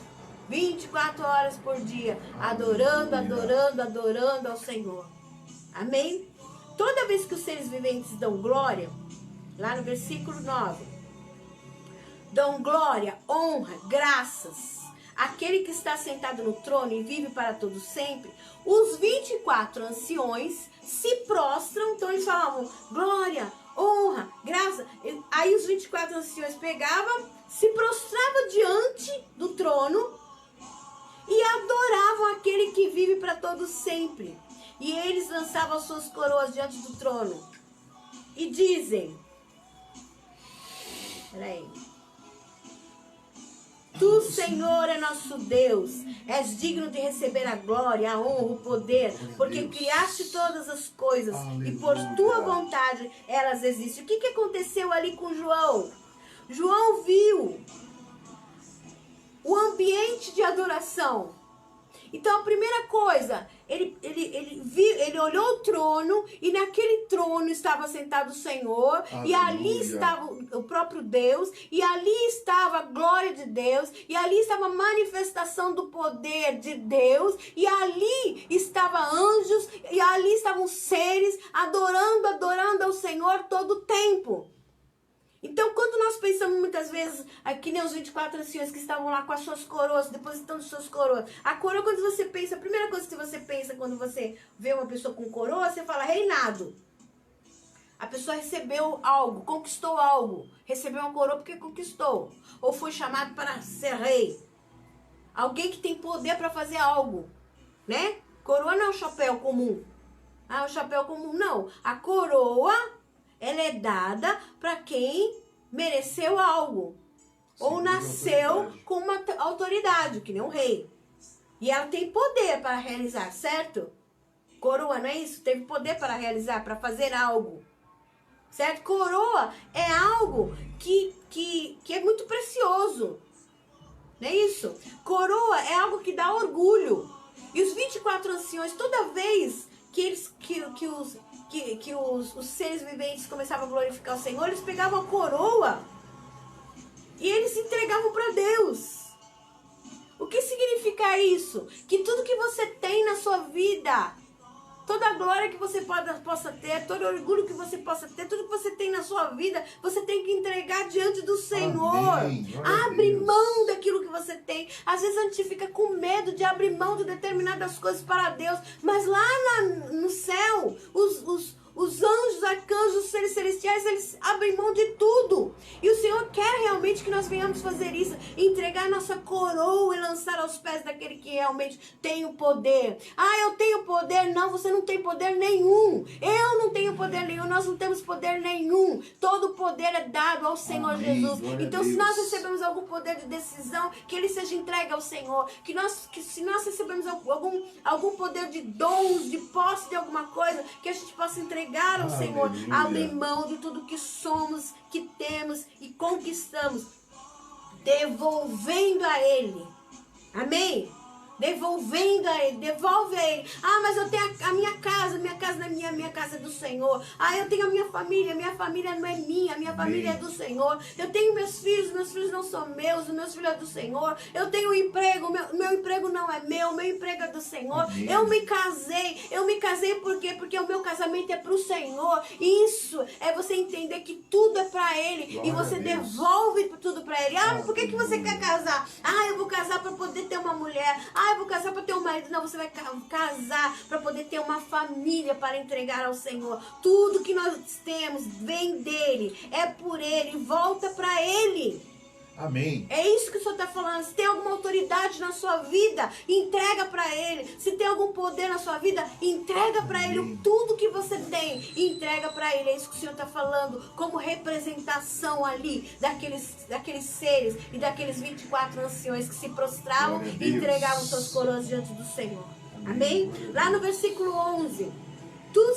24 horas por dia, adorando, adorando, adorando ao Senhor. Amém? Toda vez que os seres viventes dão glória, lá no versículo 9, dão glória, honra, graças, aquele que está sentado no trono e vive para todo sempre, os 24 anciões se prostram. Então eles falavam glória, honra, graça. Aí os 24 anciões pegavam, se prostravam diante do trono e adoravam aquele que vive para todo sempre. E eles lançavam as suas coroas diante do trono e dizem: peraí. Tu, Senhor, é nosso Deus, és digno de receber a glória, a honra, o poder, porque criaste todas as coisas e por tua vontade elas existem. O que aconteceu ali com João? João viu o ambiente de adoração. Então a primeira coisa, ele olhou o trono e naquele trono estava sentado o Senhor. Aleluia. E ali estava o próprio Deus, e ali estava a glória de Deus, e ali estava a manifestação do poder de Deus, e ali estavam anjos, e ali estavam seres adorando, adorando ao Senhor todo o tempo. Então, quando nós pensamos muitas vezes, aqui nem os 24 anciões que estavam lá com as suas coroas, depositando suas coroas. A coroa, quando você pensa, a primeira coisa que você pensa quando você vê uma pessoa com coroa, você fala reinado. A pessoa recebeu algo, conquistou algo. Recebeu uma coroa porque conquistou. Ou foi chamado para ser rei. Alguém que tem poder para fazer algo, né? Coroa não é um chapéu comum. Ah, o chapéu comum não. A coroa, ela é dada para quem mereceu algo. Sim, ou nasceu com uma autoridade, que nem um rei. E ela tem poder para realizar, certo? Coroa, não é isso? Teve poder para realizar, para fazer algo. Certo? Coroa é algo que é muito precioso. Não é isso? Coroa é algo que dá orgulho. E os 24 anciões, toda vez que que os seres viventes começavam a glorificar o Senhor, eles pegavam a coroa e eles entregavam para Deus. O que significa isso? Que tudo que você tem na sua vida, toda a glória que você possa ter, todo o orgulho que você possa ter, tudo que você tem na sua vida, você tem que entregar diante do Senhor. Abre mão daquilo que você tem. Às vezes a gente fica com medo de abrir mão de determinadas coisas para Deus, mas lá no céu, os anjos, arcanjos, os seres celestiais, eles abrem mão de tudo. E o Senhor quer realmente que nós venhamos fazer isso, entregar nossa coroa e lançar aos pés daquele que realmente tem o poder. Ah, eu tenho poder? Não, você não tem poder nenhum. Eu não tenho poder nenhum, nós não temos poder nenhum. Todo o poder é dado ao Senhor. Amém. Jesus. Então, se nós recebemos algum poder de decisão, que ele seja entregue ao Senhor. Que se nós recebemos algum poder de dons, de posse de alguma coisa, que a gente possa entregar ao Senhor, abrir mão de tudo que somos, que temos e conquistamos, devolvendo a Ele. Amém? Devolvendo a Ele, devolve a Ele. Ah, mas eu tenho a minha casa não é minha casa é do Senhor. Ah, eu tenho a minha família não é minha família é do Senhor. Eu tenho meus filhos não são meus, os meus filhos é do Senhor. Eu tenho um emprego, meu emprego não é meu emprego é do Senhor. Amém. Eu me casei por quê? Porque o meu casamento é para o Senhor. Isso é você entender que tudo é para Ele. Glória e você devolve tudo para Ele. Ah, por que você quer casar? Ah, eu vou casar para poder ter uma mulher. Ah, eu vou casar para ter um marido. Não, você vai casar para poder ter uma família para entregar ao Senhor. Tudo que nós temos vem dele, é por ele, volta para ele. Amém. É isso que o Senhor está falando. Se tem alguma autoridade na sua vida, entrega para Ele. Se tem algum poder na sua vida, entrega para Ele. Tudo que você tem, entrega para Ele. É isso que o Senhor está falando, como representação ali daqueles seres e daqueles 24 anciões que se prostravam e entregavam suas coroas diante do Senhor. Amém? Lá no versículo 11. Tu,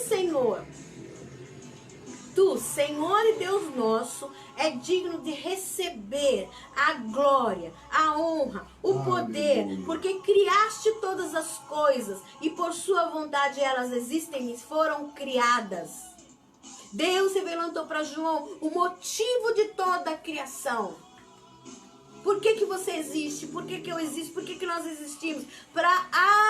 Senhor e Deus nosso, é digno de receber a glória, a honra, o poder, porque criaste todas as coisas e por sua vontade elas existem e foram criadas. Deus revelou para João o motivo de toda a criação. Por que você existe? Por que eu existo? Por que nós existimos? Para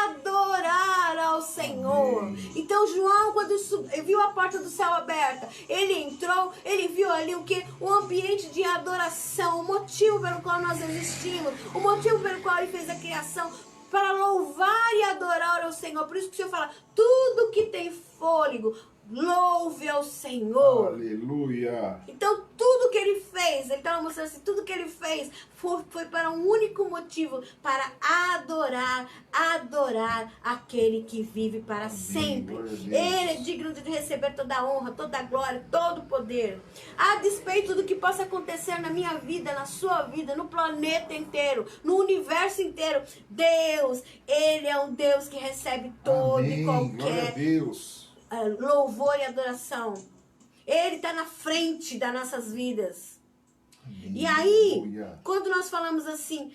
adorar ao Senhor. Amém. Então João, quando viu a porta do céu aberta, ele entrou, ele viu ali o que? Um ambiente de adoração, o motivo pelo qual nós existimos, o motivo pelo qual ele fez a criação, para louvar e adorar ao Senhor. Por isso que o Senhor fala, tudo que tem fôlego, louve ao Senhor. Aleluia. Então tudo que ele fez, ele estava mostrando assim, tudo que ele fez foi para um único motivo, para adorar aquele que vive para sempre. Ele é digno de receber toda a honra, toda a glória, todo o poder. A despeito do que possa acontecer na minha vida, na sua vida, no planeta inteiro, no universo inteiro, Deus, Ele é um Deus que recebe todo e qualquer louvor e adoração. Ele está na frente das nossas vidas. Amém. E aí, quando nós falamos assim,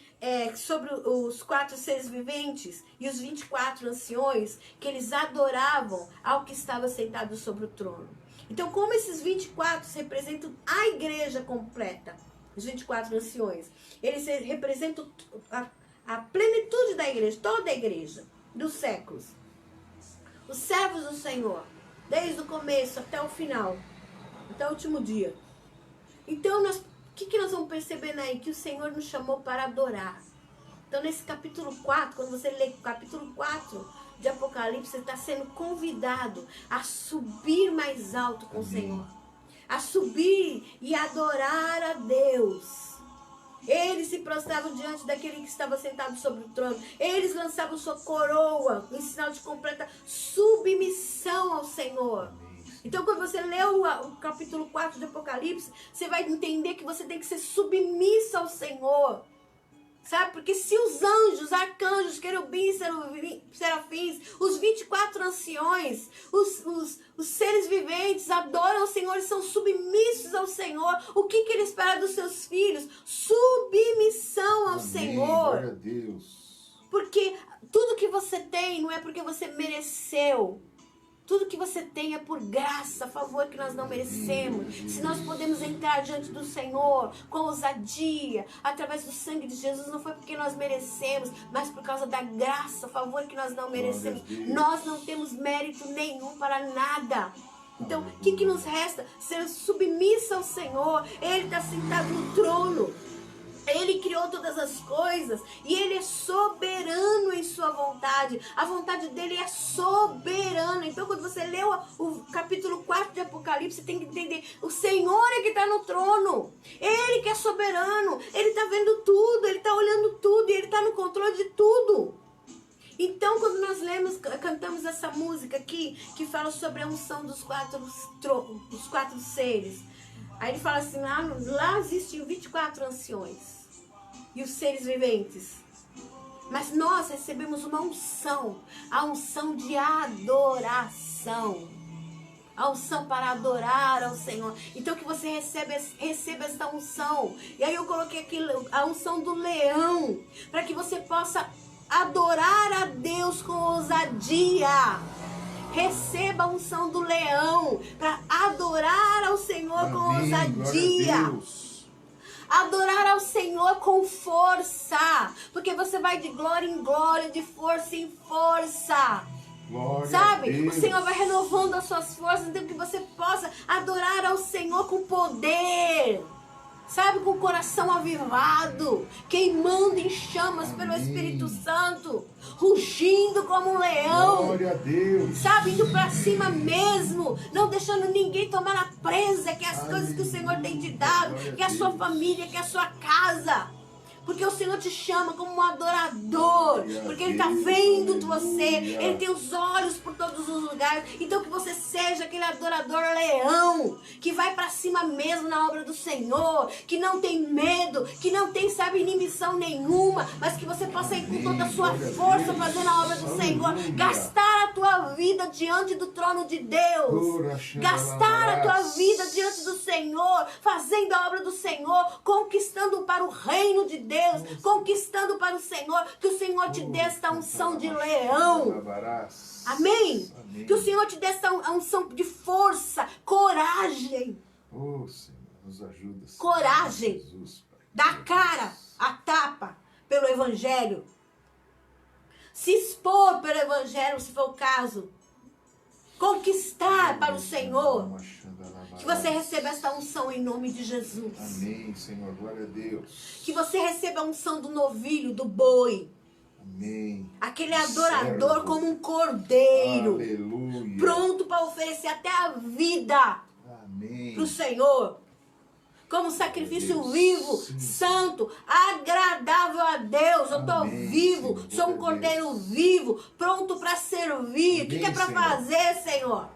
sobre os 4 seres viventes e os 24 anciões, que eles adoravam ao que estava sentado sobre o trono. Então, como esses 24 representam a igreja completa, os 24 anciões, eles representam a plenitude da igreja, toda a igreja, dos séculos. Os servos do Senhor, desde o começo até o final, até o último dia. Então, o que nós vamos perceber aí? Que o Senhor nos chamou para adorar. Então, nesse capítulo 4, quando você lê o capítulo 4 de Apocalipse, você está sendo convidado a subir mais alto com o Senhor. A subir e adorar a Deus. Eles se prostravam diante daquele que estava sentado sobre o trono. Eles lançavam sua coroa em sinal de completa submissão ao Senhor. Então, quando você lê o capítulo 4 de Apocalipse, você vai entender que você tem que ser submissa ao Senhor. Sabe? Porque se os anjos, arcanjos, querubins, serafins, os 24 anciões, os seres viventes adoram ao Senhor e são submissos ao Senhor, o que Ele espera dos seus filhos? Submissão ao Senhor. Glória a Deus. Porque tudo que você tem não é porque você mereceu. Tudo que você tem é por graça, favor que nós não merecemos. Se nós podemos entrar diante do Senhor com ousadia, através do sangue de Jesus, não foi porque nós merecemos, mas por causa da graça, favor que nós não merecemos. Nós não temos mérito nenhum para nada. Então, o que nos resta? Ser submissa ao Senhor. Ele está sentado no trono. Ele criou todas as coisas e Ele é soberano em sua vontade. A vontade dele é soberana. Então, quando você lê o capítulo 4 de Apocalipse, você tem que entender: o Senhor é que está no trono. Ele que é soberano. Ele está vendo tudo, Ele está olhando tudo e Ele está no controle de tudo. Então, quando nós cantamos essa música aqui, que fala sobre a unção dos quatro seres, aí ele fala assim, lá existem 24 anciões e os seres viventes. Mas nós recebemos uma unção, a unção de adoração. A unção para adorar ao Senhor. Então que você receba essa unção. E aí eu coloquei aqui a unção do leão, para que você possa adorar a Deus com ousadia. Receba a unção do leão para adorar ao Senhor com ousadia. Adorar ao Senhor com força, porque você vai de glória em glória, de força em força. Sabe? O Senhor vai renovando as suas forças, então que você possa adorar ao Senhor com poder. Sabe, com o coração avivado, queimando em chamas pelo Espírito Santo, rugindo como um leão. Glória a Deus. Sabe, indo pra cima mesmo, não deixando ninguém tomar na presa, que é as coisas que o Senhor tem te dado, que é a sua família, que é a sua casa. Porque o Senhor te chama como um adorador, porque Ele está vendo você, Ele tem os olhos por todos os lugares. Então que você seja aquele adorador leão, que vai para cima mesmo na obra do Senhor, que não tem medo, que não tem, sabe, inibição nenhuma, mas que você possa ir com toda a sua força fazendo a obra do Senhor, gastar a tua vida diante do trono de Deus, gastar a tua vida diante do Senhor, fazendo a obra do Senhor, conquistando para o reino de Deus, conquistando para o Senhor, que o Senhor te dê esta unção de leão. Amém? Que o Senhor te dê esta unção de força, coragem. Oh, Senhor, nos ajuda. Coragem. Jesus, Dá cara, a tapa pelo Evangelho. Se expor pelo Evangelho, se for o caso. Conquistar para o Senhor. Que você receba esta unção em nome de Jesus. Amém, Senhor. Glória a Deus. Que você receba a unção do novilho, do boi. Amém. Aquele adorador servo, como um cordeiro. Aleluia. Pronto para oferecer até a vida. Amém. Para o Senhor. Como sacrifício vivo, sim, santo, agradável a Deus. Eu estou vivo, Senhor, sou um cordeiro vivo, pronto para servir. O que é para fazer, Senhor?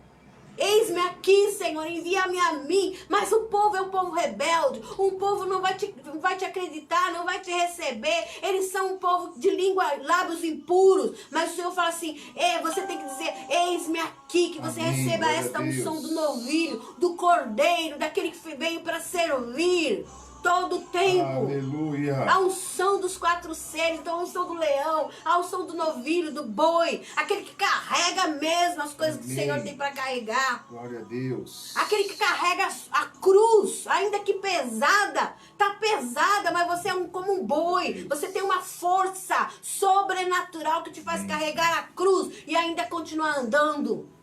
Eis-me aqui, Senhor, envia-me a mim. Mas o povo é um povo rebelde. Um povo não vai te acreditar, não vai te receber. Eles são um povo de língua, lábios impuros. Mas o Senhor fala assim, você tem que dizer, eis-me aqui, que você receba esta unção do novilho, do cordeiro, daquele que veio para servir todo o tempo. Aleluia. A unção dos 4 seres, então a unção do leão, a unção do novilho, do boi, aquele que carrega mesmo as coisas que o Senhor tem para carregar. Glória a Deus. Aquele que carrega a cruz, ainda que pesada, tá pesada, mas você é como um boi. Você tem uma força sobrenatural que te faz carregar a cruz e ainda continuar andando.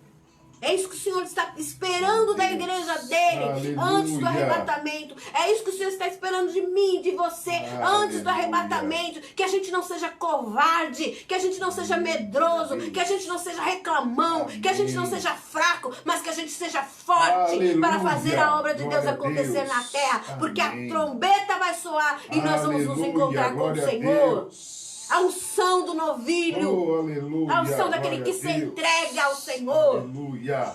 É isso que o Senhor está esperando da igreja dele. Aleluia. Antes do arrebatamento. É isso que o Senhor está esperando de mim, de você, aleluia, antes do arrebatamento. Que a gente não seja covarde, que a gente não seja medroso, que a gente não seja reclamão, que a gente não seja fraco, mas que a gente seja forte, aleluia, para fazer a obra de Deus acontecer na terra. Porque a trombeta vai soar e nós vamos nos encontrar com o Senhor. A unção do novilho. Aleluia, a unção daquele que se entrega ao Senhor. Aleluia.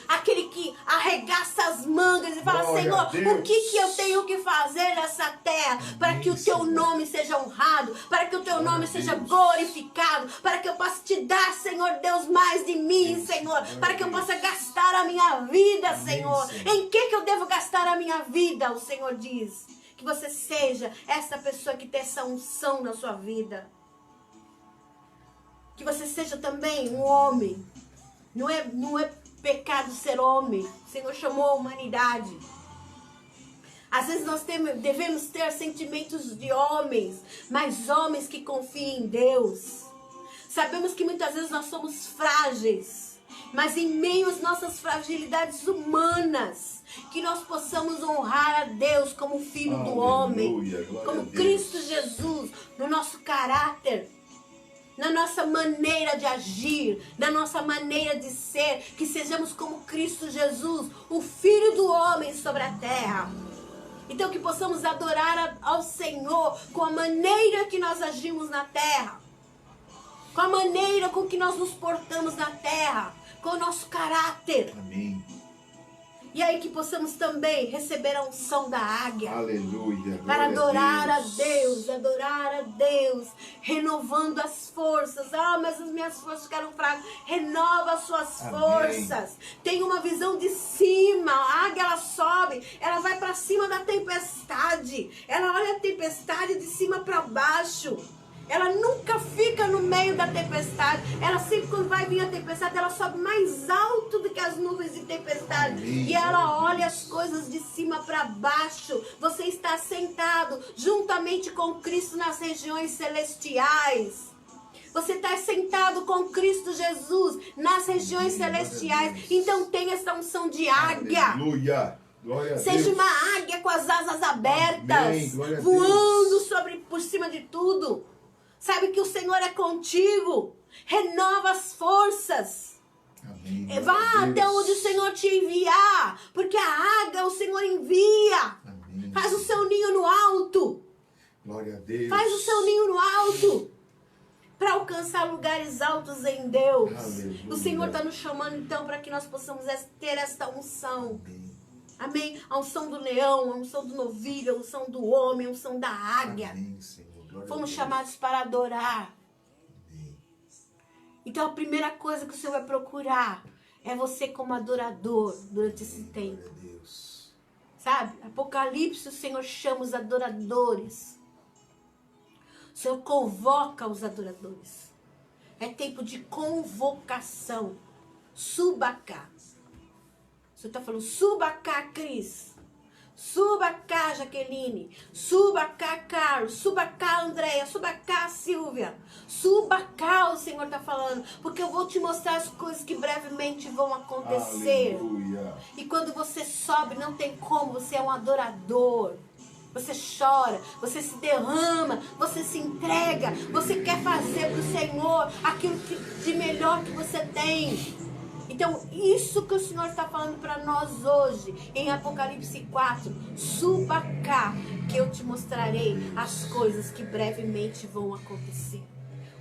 Aquele que arregaça as mangas e fala, Senhor, o que eu tenho que fazer nessa terra para que o teu nome seja honrado, para que o teu nome seja glorificado, para que eu possa te dar, Senhor Deus, mais de mim, Senhor, para que eu possa gastar a minha vida, Senhor. Em que eu devo gastar a minha vida? O Senhor diz. Que você seja essa pessoa que tem essa unção na sua vida. Que você seja também um homem Não é pecado ser homem. O Senhor chamou a humanidade. Às vezes nós devemos ter sentimentos de homens, mas homens que confiam em Deus. Sabemos que muitas vezes nós somos frágeis, mas em meio às nossas fragilidades humanas, que nós possamos honrar a Deus como Filho do homem, como Cristo Jesus, no nosso caráter, na nossa maneira de agir, na nossa maneira de ser, que sejamos como Cristo Jesus, o Filho do homem sobre a terra. Então que possamos adorar ao Senhor com a maneira que nós agimos na terra, com a maneira com que nós nos portamos na terra, com o nosso caráter. Amém. E aí que possamos também receber a unção da águia. Aleluia. Para adorar a Deus, renovando as forças. Ah, mas as minhas forças ficaram fracas. Renova as suas forças. Tem uma visão de cima. A águia, ela sobe, ela vai para cima da tempestade. Ela olha a tempestade de cima para baixo. Ela nunca fica no meio da tempestade. Ela sempre, quando vai vir a tempestade, ela sobe mais alto do que as nuvens de tempestade. E ela olha as coisas de cima para baixo. Você está sentado juntamente com Cristo nas regiões celestiais. Você está sentado com Cristo Jesus nas regiões celestiais. Então tem essa unção de águia. Aleluia. Seja uma águia com as asas abertas, voando por cima de tudo. Sabe que o Senhor é contigo. Renova as forças. Amém. Vá até onde o Senhor te enviar. Porque a águia o Senhor envia. Amém. Faz o seu ninho no alto. Glória a Deus. Faz o seu ninho no alto. Para alcançar lugares altos em Deus. Aleluia. O Senhor está nos chamando então para que nós possamos ter esta unção. Amém. Amém? A unção do leão, a unção do novilho, a unção do homem, a unção da águia. Amém, Senhor. Fomos chamados para adorar. Amém. Então a primeira coisa que o Senhor vai procurar é você como adorador durante esse tempo. Glória a Deus. Sabe? Apocalipse, o Senhor chama os adoradores. O Senhor convoca os adoradores. É tempo de convocação. Suba cá. O Senhor está falando, suba cá, Cris. Suba cá, Jaqueline. Suba cá, Carlos. Suba cá, Andréia. Suba cá, Silvia. Suba cá, o Senhor está falando. Porque eu vou te mostrar as coisas que brevemente vão acontecer. Aleluia. E quando você sobe, não tem como. Você é um adorador. Você chora, você se derrama, você se entrega. Você quer fazer para o Senhor aquilo de melhor que você tem. Então, isso que o Senhor está falando para nós hoje, em Apocalipse 4, suba cá, que eu te mostrarei as coisas que brevemente vão acontecer.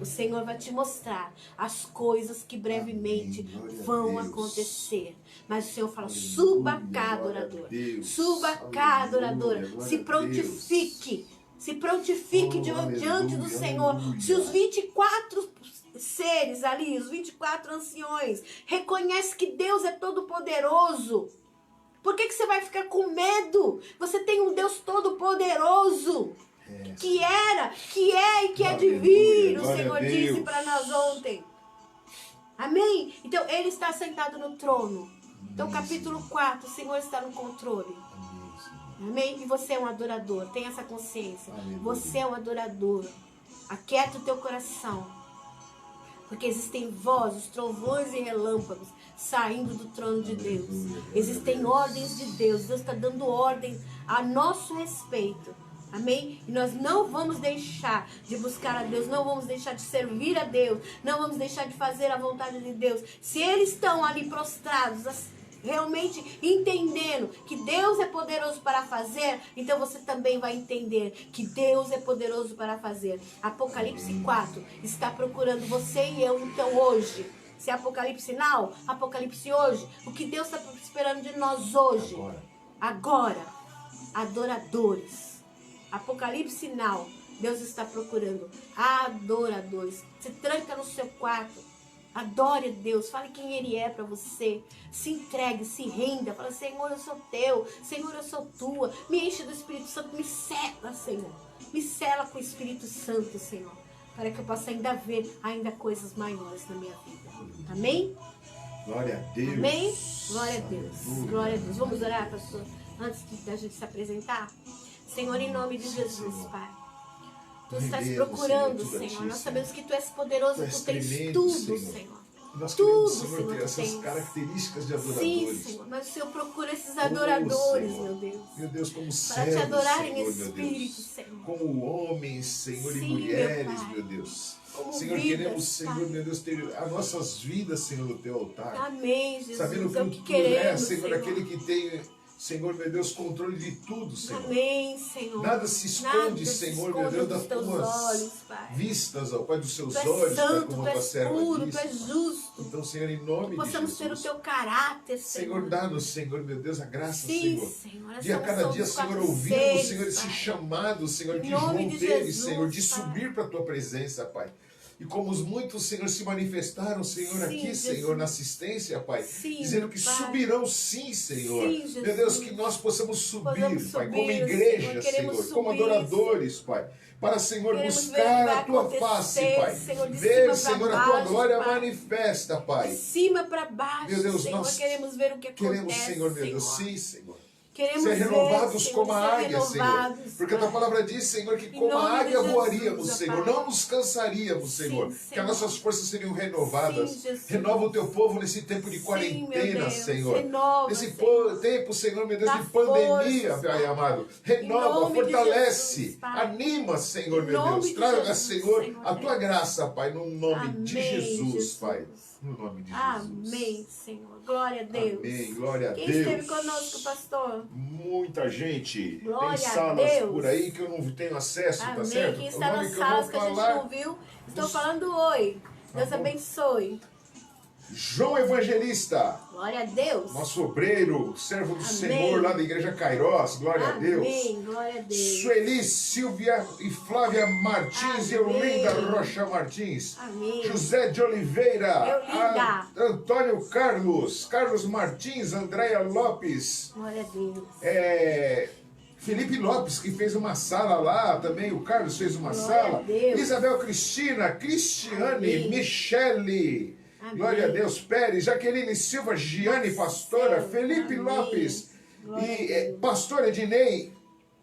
O Senhor vai te mostrar as coisas que brevemente vão acontecer. Mas o Senhor fala, suba cá, adorador. Suba cá, adoradora. Se prontifique. Se prontifique diante do Senhor. Se os 24 seres ali, os 24 anciões, reconhece que Deus é todo poderoso. Por que você vai ficar com medo? Você tem um Deus todo poderoso, que era, que é e que é de vir, o Senhor disse para nós ontem. Amém? Então ele está sentado no trono. Então capítulo 4, o Senhor está no controle. Amém? E você é um adorador, tem essa consciência. Você é um adorador. Aquieta o teu coração. Porque existem vozes, trovões e relâmpagos saindo do trono de Deus. Existem ordens de Deus. Deus está dando ordem a nosso respeito. Amém? E nós não vamos deixar de buscar a Deus. Não vamos deixar de servir a Deus. Não vamos deixar de fazer a vontade de Deus. Se eles estão ali prostrados, realmente entendendo que Deus é poderoso para fazer, então você também vai entender que Deus é poderoso para fazer. Apocalipse 4 está procurando você e eu, então, hoje. Se é Apocalipse não, Apocalipse hoje. O que Deus está esperando de nós hoje? Agora. Adoradores. Apocalipse não. Deus está procurando adoradores. Se tranca no seu quarto. Adore a Deus, fale quem Ele é para você. Se entregue, se renda. Fala, Senhor, eu sou teu. Senhor, eu sou tua. Me enche do Espírito Santo, me sela, Senhor. Me sela com o Espírito Santo, Senhor. Para que eu possa ainda ver ainda coisas maiores na minha vida. Amém? Glória a Deus. Amém? Glória a Deus. Aleluia. Glória a Deus. Vamos orar, pastor, antes da gente se apresentar? Senhor, em nome de Jesus, Senhor. Pai. Tu Rendemos, estás procurando, Senhor, tudo a Senhor. ti, Nós Senhor. sabemos que Tu és poderoso, Tu és Tu tens tremendo, tudo, Senhor. Senhor. Nós Tudo, queremos, Senhor, Senhor, ter tu essas tens. características de Sim, adoradores. Senhor. Mas o Senhor procura esses Oh, adoradores, Senhor. meu Deus. Meu Deus, como Para servos, te adorar em Senhor, meu espírito, Deus. Senhor. Como homens, Senhor, Sim, e meu mulheres, Pai. meu Deus. Como Senhor, vidas, queremos, Senhor, Pai. meu Deus, ter as nossas vidas, Senhor, no Teu altar. Amém, Jesus. Sabendo É o que que Tu és, queremos, Senhor, Senhor. aquele que tem, Senhor, meu Deus, controle de tudo, Senhor. Amém, Senhor. Nada se esconde, Nada se Senhor, esconde meu Deus, dos das teus Tuas olhos, Pai. vistas, ó Pai, dos Seus Tu és olhos, Pai, santo, como Tu a Tua és serva puro, Tu disse. és justo. Então, Senhor, em nome de Possamos ter o Jesus, Teu caráter, Senhor. Senhor, dá-nos, Senhor, meu Deus, a graça, Sim, Senhor. Senhor. Dia a Essa cada unção dia, dos Senhor, quatro ouvirmos, seres, Senhor, esse Pai. chamado, Senhor, Em que nome João de teve, Jesus, Senhor, de Pai. subir para a Tua presença, Pai. E como os muitos, Senhor, se manifestaram, Senhor, Sim, aqui, Jesus. Senhor, na assistência, Pai, Sim, dizendo que Pai. subirão sim, Senhor. Sim, Jesus. Meu Deus, que nós possamos subir, Possamos Pai, subir, como Senhor. igreja, Queremos Senhor, como subir, adoradores, Pai, para, Senhor, Queremos ver o que buscar vai a Tua acontecer, face, Pai. Senhor, de Ver, cima pra Senhor, a Tua baixo, glória Pai. manifesta, De Pai. cima para baixo, Meu Deus, Senhor. nós Queremos ver o que acontece, Queremos, Senhor, meu Deus, Senhor. sim, Senhor. Queremos Ser renovados ver, Senhor, como a ser águia, Senhor. renovados, Porque a Tua Pai. palavra diz, Senhor, que Em como a nome de águia Jesus, voaríamos, ó Senhor. Pai. Não nos cansaríamos, Sim, Senhor. Que Senhor. as nossas forças seriam renovadas. Sim, Jesus. Renova o Teu povo nesse tempo de Sim, quarentena, meu Deus. Senhor. Renova, Nesse Senhor. tempo, Senhor, meu Deus, Dá de pandemia, forças, Pai Pai. amado. Em Renova, nome de fortalece, Jesus, Pai. anima, Senhor, Em meu nome Deus. de Traga, Jesus, Senhor, Senhor a Tua Deus. graça, Pai, no nome de Amém, Jesus, Jesus. Pai. No nome de Jesus. Amém, Senhor. Glória a Deus. Amém. Glória a Quem Deus. esteve conosco, pastor? Muita gente. Glória Tem a salas Deus. por aí que eu não tenho acesso, tá Amém. certo? Quem O está nome nas que eu salas vou que a gente falar, não viu, estou os- falando oi. Deus bom. abençoe. João Evangelista, Glória a Deus. nosso obreiro, servo do Amém. Senhor lá da Igreja Cairós, glória a Deus. Amém. Glória a Deus. Sueli, Silvia e Flávia Martins e Amém. Eulinda Rocha Martins. Amém. José de Oliveira. Eulinda. Antônio Carlos. Carlos Martins. Andréia Lopes. Glória a Deus. Felipe Lopes, que fez uma sala lá também. O Carlos fez uma Glória sala. a Deus. Isabel Cristina. Cristiane. Amém. Michele. Amém. Glória a Deus. Pérez. Jaqueline Silva. Giane Pastora. Marcelo. Felipe Amém. Lopes. Glória a E Deus. pastor Ednei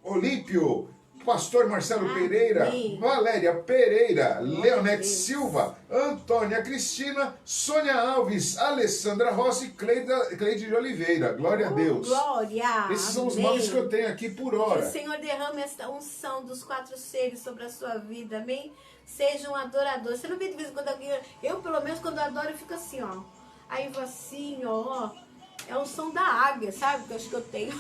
Olímpio, pastor Marcelo Amém. Pereira, Valéria Pereira, Glória a Leonete Deus. Silva, Antônia Cristina, Sônia Alves, Alessandra Rossi e Cleide de Oliveira. Glória a Deus. Glória. Esses são os Amém. nomes que eu tenho aqui por Que o hora. Senhor derrame esta unção dos quatro seres sobre a sua vida, amém? Seja um adorador. Você não vê de vez em quando alguém... Eu, pelo menos, quando adoro, eu fico assim, ó. Aí eu vou assim, ó. É o som da águia, sabe? Que eu acho que eu tenho.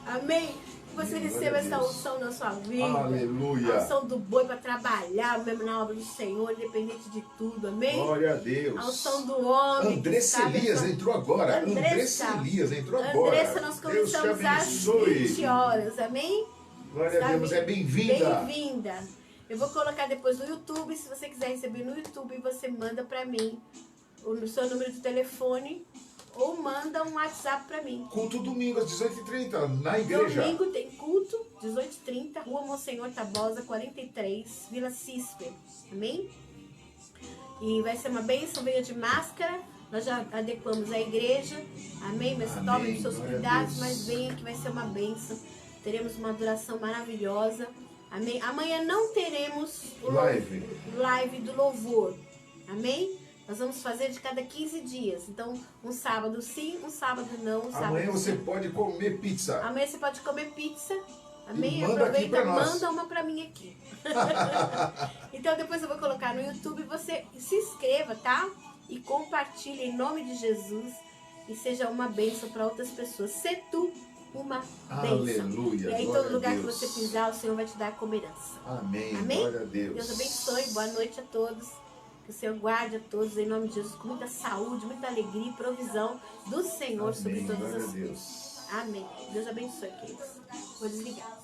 Amém? Que você Glória receba a essa Deus. unção na sua vida. Aleluia. A unção do boi para trabalhar mesmo na obra do Senhor, independente de tudo, amém? Glória a Deus. A unção do homem. Andressa que sabe Elias essa- entrou agora. Andressa Elias entrou agora. Andressa, nós Deus te começamos às abençoe. 20 horas, amém? Glória a Deus, é bem-vinda. Bem-vinda. Eu vou colocar depois no YouTube, se você quiser receber no YouTube, você manda pra mim o seu número de telefone ou manda um WhatsApp pra mim. Culto domingo às 18h30 na igreja. Domingo tem culto, 18h30, Rua Monsenhor Tabosa, 43, Vila Cisper, amém? E vai ser uma bênção, venha de máscara, nós já adequamos a igreja, amém? Mas Amém, tome os seus glória a cuidados, Deus. mas venha que vai ser uma bênção. Teremos uma adoração maravilhosa, amém? Amanhã não teremos o live do louvor, amém? Nós vamos fazer de cada 15 dias. Então, um sábado sim, um sábado não, um sábado Amanhã você sim. pode comer pizza. Amanhã você pode comer pizza. Amém? E manda aqui pra nós. Manda uma pra mim aqui. Então depois eu vou colocar no YouTube. Você se inscreva, tá? E compartilhe em nome de Jesus. E seja uma bênção para outras pessoas. Se tu uma bênção. Aleluia. E aí, glória todo a lugar que Deus. você pisar, o Senhor vai te dar como herança. Amém. Amém? Glória a Deus. Deus abençoe. Boa noite a todos. Que o Senhor guarde a todos em nome de Jesus com muita saúde, muita alegria e provisão do Senhor sobre Amém. todas Glória as a Deus. coisas. Amém. Deus abençoe, queridos. Vou desligar.